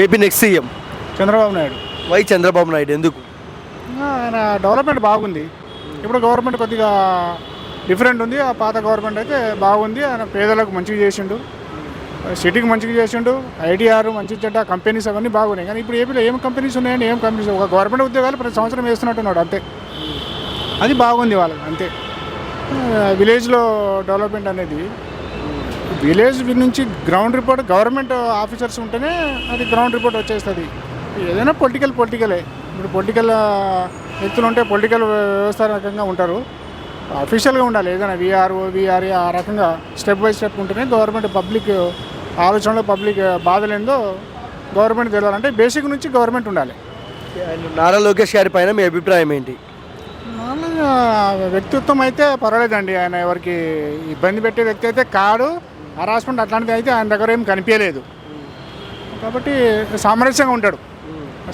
AP next CM Chandrababu Naidu. Why Chandrababu Naidu ఎందుకు? ఆయన development బాగుంది. ఇప్పుడు గవర్నమెంట్ కొద్దిగా డిఫరెంట్ ఉంది. ఆ పాత గవర్నమెంట్ అయితే బాగుంది. ఆయన పేదలకు మంచిగా చేసిండు, సిటీకి మంచిగా చేసిండు, ఐటీఆర్ మంచి చెడ్డ కంపెనీస్ అవన్నీ బాగున్నాయి. కానీ ఇప్పుడు ఏపీలో ఏం కంపెనీస్ ఉన్నాయండి? ఏం కంపెనీస్? ఒక గవర్నమెంట్ ఉద్యోగాలు ప్రతి సంవత్సరం వేస్తున్నట్టున్నాడు అంతే. అది బాగుంది వాళ్ళకి అంతే. విలేజ్లో డెవలప్మెంట్ అనేది విలేజ్ నుంచి గ్రౌండ్ రిపోర్ట్ గవర్నమెంట్ ఆఫీసర్స్ ఉంటేనే అది గ్రౌండ్ రిపోర్ట్ వచ్చేస్తుంది. ఏదైనా పొలిటికలే. ఇప్పుడు పొలిటికల్ వ్యక్తులు ఉంటే పొలిటికల్ వ్యవస్థ రకంగా ఉంటారు. అఫీషియల్గా ఉండాలి. ఏదైనా విఆర్ఏ ఆ రకంగా స్టెప్ బై స్టెప్ ఉంటేనే గవర్నమెంట్ పబ్లిక్ ఆలోచనలో పబ్లిక్ బాధలేందో గవర్నమెంట్ తెలియాలంటే బేసిక్ నుంచి గవర్నమెంట్ ఉండాలి. నారా లోకేష్ గారి పైన మీ అభిప్రాయం ఏంటి? మామూలుగా వ్యక్తిత్వం అయితే పర్వాలేదండి. ఆయన ఎవరికి ఇబ్బంది పెట్టే వ్యక్తి అయితే కాడు. హరాస్మెంట్ అట్లాంటిది అయితే ఆయన దగ్గర ఏం కనిపించలేదు. కాబట్టి సామరస్యంగా ఉంటాడు,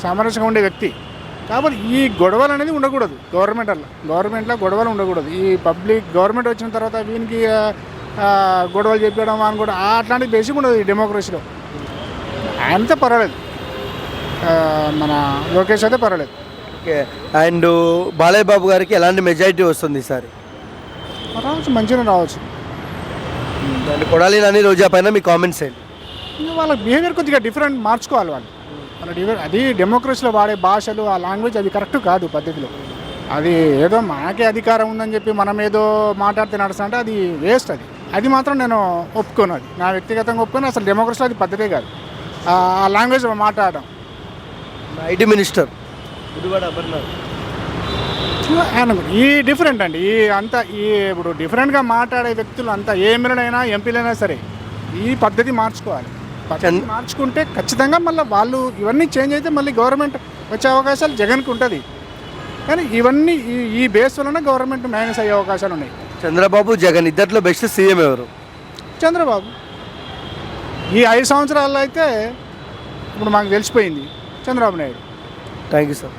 సామరస్యంగా ఉండే వ్యక్తి. కాబట్టి ఈ గొడవలు అనేది ఉండకూడదు. గవర్నమెంట్లో గొడవలు ఉండకూడదు. ఈ పబ్లిక్ గవర్నమెంట్ వచ్చిన తర్వాత వీనికి గొడవలు చెప్పడం అని కూడా అట్లాంటి బేసిక్ ఉండదు ఈ డెమోక్రసీలో. ఆయనతో పర్వాలేదు, మన లోకేష్ అయితే పర్వాలేదు. ఓకే. అండ్ బాలయ్య బాబు గారికి ఎలాంటి మెజారిటీ వస్తుంది ఈసారి? రావచ్చు, మంచిగా రావచ్చు. అండ్ కొడాలి నాని రోజా పైన మీ కామెంట్స్ ఏంటి? ఇంకా వాళ్ళ బిహేవియర్ కొద్దిగా డిఫరెంట్ మార్చుకోవాలి వాళ్ళ బిహేవియర్. అది డెమోక్రసీలో వాడే భాషలు ఆ లాంగ్వేజ్ అది కరెక్ట్ కాదు పద్ధతిలో. అది ఏదో మనకే అధికారం ఉందని చెప్పి మనం ఏదో మాట్లాడితే నడుస్తుంటే అది వేస్ట్. అది మాత్రం నేను ఒప్పుకోను. అది నా వ్యక్తిగతంగా ఒప్పుకొని అసలు డెమోక్రసీలో అది పద్ధతే కాదు ఆ లాంగ్వేజ్ మాట్లాడడం. ఐటీ మినిస్టర్ గుడివాడ అమర్నాథ్ ఆయన ఈ డిఫరెంట్ అండి. ఇప్పుడు డిఫరెంట్గా మాట్లాడే వ్యక్తులు అంతా ఏ ఎమ్మెల్యేనైనా ఎంపీలైనా సరే ఈ పద్ధతి మార్చుకోవాలి. పద్ధతి మార్చుకుంటే ఖచ్చితంగా మళ్ళీ వాళ్ళు ఇవన్నీ చేంజ్ అయితే మళ్ళీ గవర్నమెంట్ వచ్చే అవకాశాలు జగన్కి ఉంటుంది. కానీ ఇవన్నీ ఈ బేస్ వలన గవర్నమెంట్ మైనస్ అయ్యే అవకాశాలు ఉన్నాయి. చంద్రబాబు జగన్ ఇద్దరిలో బెస్ట్ సీఎం ఎవరు? చంద్రబాబు. ఈ 5 సంవత్సరాల్లో అయితే ఇప్పుడు మాకు తెలిసిపోయింది Chandrababu Naidu. Thank you sir.